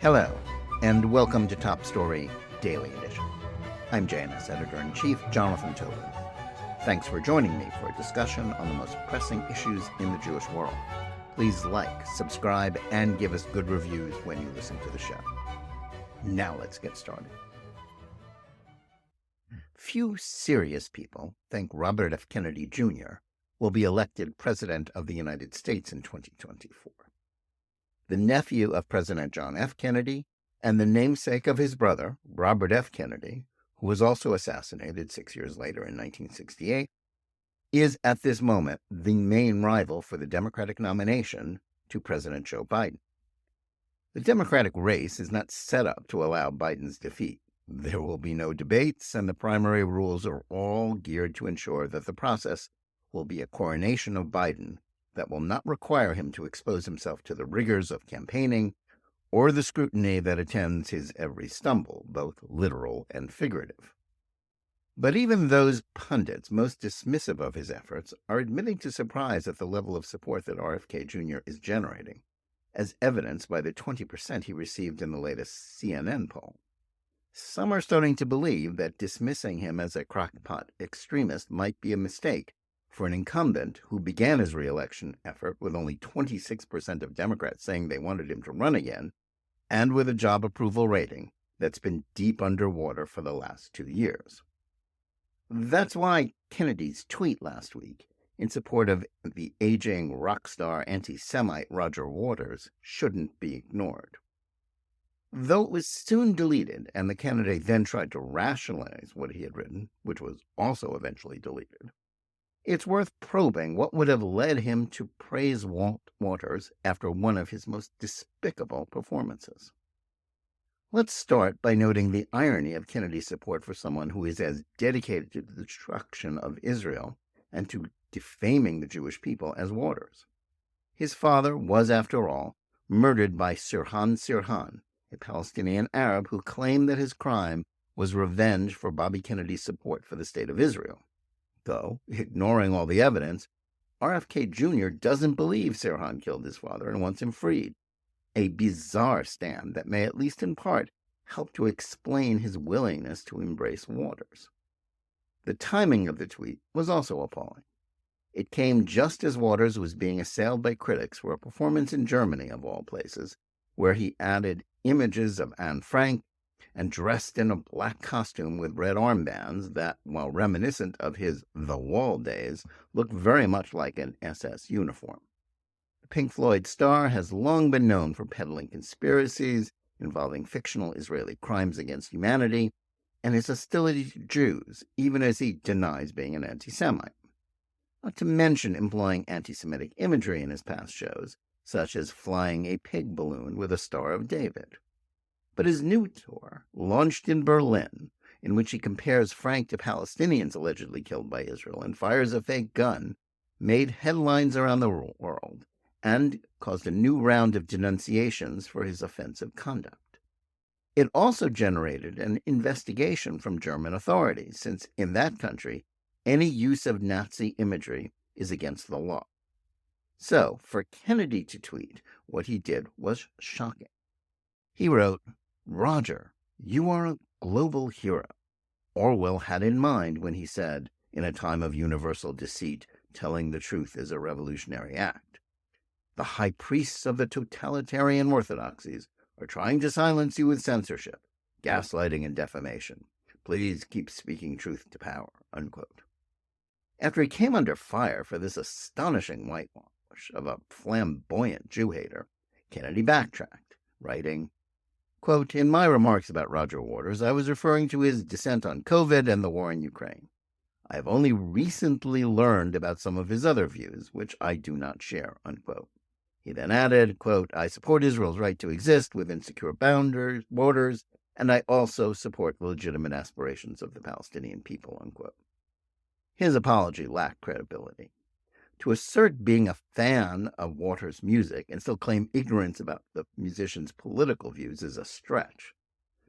Hello, and welcome to Top Story Daily Edition. I'm JNS Editor-in-Chief Jonathan Tobin. Thanks for joining me for a discussion on the most pressing issues in the Jewish world. Please like, subscribe, and give us good reviews when you listen to the show. Now let's get started. Few serious people think Robert F. Kennedy Jr. will be elected President of the United States in 2024. The nephew of President John F. Kennedy and the namesake of his brother, Robert F. Kennedy, who was also assassinated 6 years later in 1968, is at this moment the main rival for the Democratic nomination to President Joe Biden. The Democratic race is not set up to allow Biden's defeat. There will be no debates, and the primary rules are all geared to ensure that the process will be a coronation of Biden that will not require him to expose himself to the rigors of campaigning or the scrutiny that attends his every stumble, both literal and figurative. But even those pundits most dismissive of his efforts are admitting to surprise at the level of support that RFK Jr. is generating, as evidenced by the 20% he received in the latest CNN poll. Some are starting to believe that dismissing him as a crackpot extremist might be a mistake for an incumbent who began his re-election effort with only 26% of Democrats saying they wanted him to run again, and with a job approval rating that's been deep underwater for the last 2 years. That's why Kennedy's tweet last week in support of the aging rock star anti-Semite Roger Waters shouldn't be ignored. Though it was soon deleted, and the candidate then tried to rationalize what he had written, which was also eventually deleted, it's worth probing what would have led him to praise Waters after one of his most despicable performances. Let's start by noting the irony of Kennedy's support for someone who is as dedicated to the destruction of Israel and to defaming the Jewish people as Waters. His father was, after all, murdered by Sirhan Sirhan, a Palestinian Arab who claimed that his crime was revenge for Bobby Kennedy's support for the State of Israel. Though, ignoring all the evidence, RFK Jr. doesn't believe Sirhan killed his father and wants him freed, a bizarre stand that may, at least in part, help to explain his willingness to embrace Waters. The timing of the tweet was also appalling. It came just as Waters was being assailed by critics for a performance in Germany, of all places, where he added images of Anne Frank and dressed in a black costume with red armbands that, while reminiscent of his The Wall days, looked very much like an SS uniform. The Pink Floyd star has long been known for peddling conspiracies involving fictional Israeli crimes against humanity and his hostility to Jews, even as he denies being an anti-Semite. Not to mention employing anti-Semitic imagery in his past shows, such as flying a pig balloon with a Star of David. But his new tour, launched in Berlin, in which he compares Frank to Palestinians allegedly killed by Israel and fires a fake gun, made headlines around the world and caused a new round of denunciations for his offensive conduct. It also generated an investigation from German authorities, since in that country, any use of Nazi imagery is against the law. So, for Kennedy to tweet what he did was shocking. He wrote, "Roger, you are a global hero." Orwell had in mind when he said, "In a time of universal deceit, telling the truth is a revolutionary act. The high priests of the totalitarian orthodoxies are trying to silence you with censorship, gaslighting, and defamation. Please keep speaking truth to power," unquote. After he came under fire for this astonishing whitewash of a flamboyant Jew-hater, Kennedy backtracked, writing, quote, "In my remarks about Roger Waters, I was referring to his dissent on COVID and the war in Ukraine. I have only recently learned about some of his other views, which I do not share," unquote. He then added, quote, "I support Israel's right to exist within secure borders, and I also support the legitimate aspirations of the Palestinian people," unquote. His apology lacked credibility. To assert being a fan of Waters' music and still claim ignorance about the musician's political views is a stretch.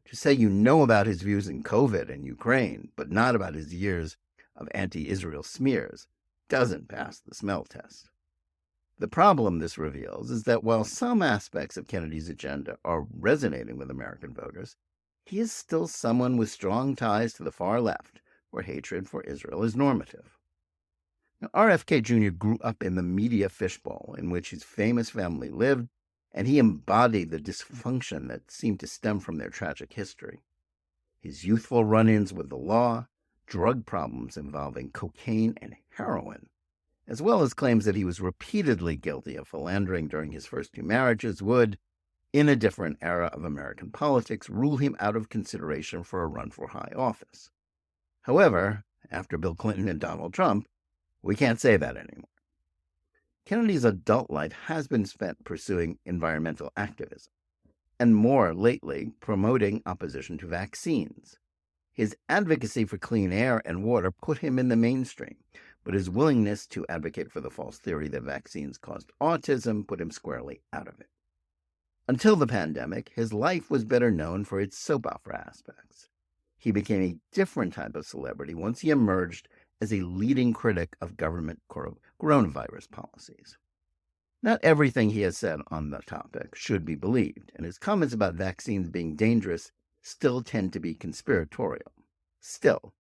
To say you know about his views in COVID and Ukraine, but not about his years of anti-Israel smears, doesn't pass the smell test. The problem this reveals is that while some aspects of Kennedy's agenda are resonating with American voters, he is still someone with strong ties to the far left, where hatred for Israel is normative. Now, RFK Jr. grew up in the media fishbowl in which his famous family lived, and he embodied the dysfunction that seemed to stem from their tragic history. His youthful run-ins with the law, drug problems involving cocaine and heroin, as well as claims that he was repeatedly guilty of philandering during his first two marriages, would, in a different era of American politics, rule him out of consideration for a run for high office. However, after Bill Clinton and Donald Trump, we can't say that anymore. Kennedy's adult life has been spent pursuing environmental activism, and more lately, promoting opposition to vaccines. His advocacy for clean air and water put him in the mainstream, but his willingness to advocate for the false theory that vaccines caused autism put him squarely out of it. Until the pandemic, his life was better known for its soap opera aspects. He became a different type of celebrity once he emerged as a leading critic of government coronavirus policies. Not everything he has said on the topic should be believed, and his comments about vaccines being dangerous still tend to be conspiratorial. Still,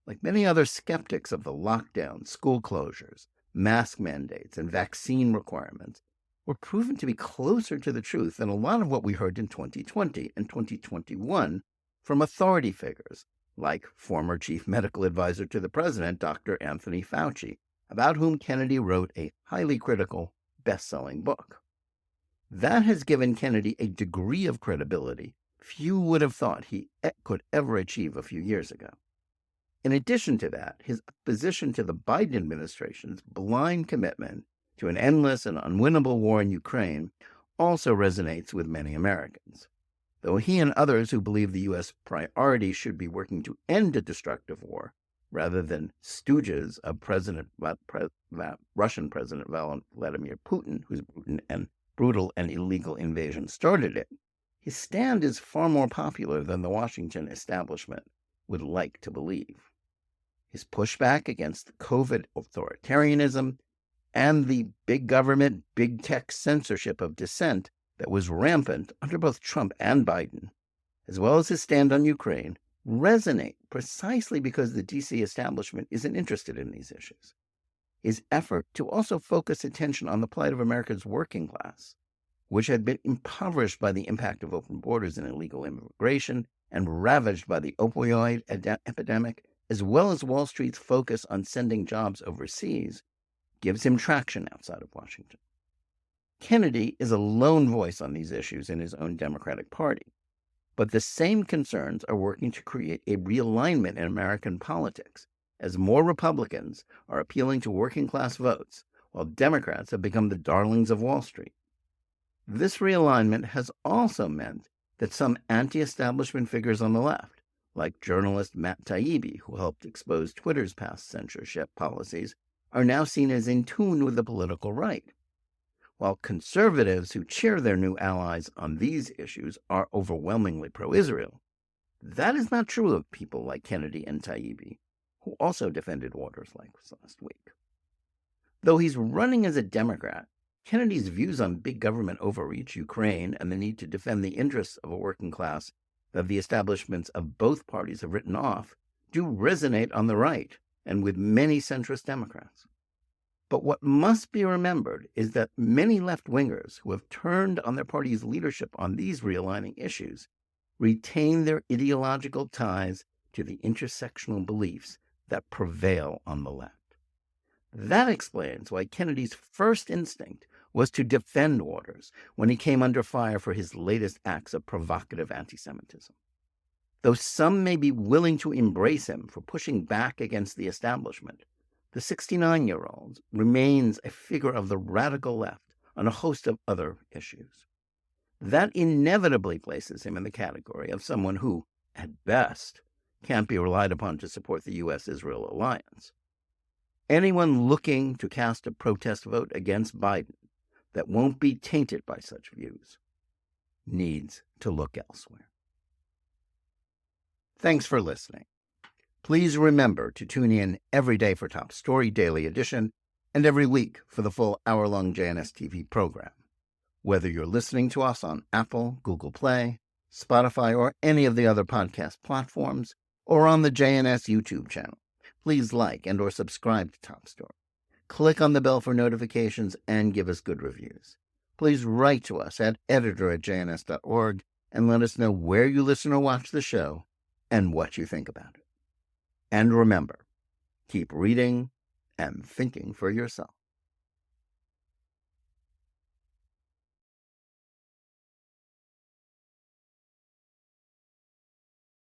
like many other skeptics of the lockdown, school closures, mask mandates, and vaccine requirements, were proven to be closer to the truth than a lot of what we heard in 2020 and 2021 from authority figures like former chief medical advisor to the president, Dr. Anthony Fauci, about whom Kennedy wrote a highly critical, best-selling book. That has given Kennedy a degree of credibility few would have thought he could ever achieve a few years ago. In addition to that, his opposition to the Biden administration's blind commitment to an endless and unwinnable war in Ukraine also resonates with many Americans. Though he and others who believe the U.S. priority should be working to end a destructive war, rather than stooges of Russian President Vladimir Putin, whose brutal and illegal invasion started it, his stand is far more popular than the Washington establishment would like to believe. His pushback against COVID authoritarianism and the big government, big tech censorship of dissent that was rampant under both Trump and Biden, as well as his stand on Ukraine, resonate precisely because the D.C. establishment isn't interested in these issues. His effort to also focus attention on the plight of America's working class, which had been impoverished by the impact of open borders and illegal immigration and ravaged by the opioid epidemic, as well as Wall Street's focus on sending jobs overseas, gives him traction outside of Washington. Kennedy is a lone voice on these issues in his own Democratic Party, but the same concerns are working to create a realignment in American politics, as more Republicans are appealing to working-class votes, while Democrats have become the darlings of Wall Street. This realignment has also meant that some anti-establishment figures on the left, like journalist Matt Taibbi, who helped expose Twitter's past censorship policies, are now seen as in tune with the political right, while conservatives who cheer their new allies on these issues are overwhelmingly pro-Israel. That is not true of people like Kennedy and Taibbi, who also defended Waters like last week. Though he's running as a Democrat, Kennedy's views on big government overreach, Ukraine, and the need to defend the interests of a working class that the establishments of both parties have written off do resonate on the right and with many centrist Democrats. But what must be remembered is that many left-wingers who have turned on their party's leadership on these realigning issues retain their ideological ties to the intersectional beliefs that prevail on the left. That explains why Kennedy's first instinct was to defend Waters when he came under fire for his latest acts of provocative antisemitism. Though some may be willing to embrace him for pushing back against the establishment, the 69-year-old remains a figure of the radical left on a host of other issues. That inevitably places him in the category of someone who, at best, can't be relied upon to support the U.S.-Israel alliance. Anyone looking to cast a protest vote against Biden that won't be tainted by such views needs to look elsewhere. Thanks for listening. Please remember to tune in every day for Top Story Daily Edition and every week for the full hour-long JNS TV program. Whether you're listening to us on Apple, Google Play, Spotify, or any of the other podcast platforms, or on the JNS YouTube channel, please like and or subscribe to Top Story. Click on the bell for notifications and give us good reviews. Please write to us at editor@jns.org and let us know where you listen or watch the show and what you think about it. And remember, keep reading and thinking for yourself.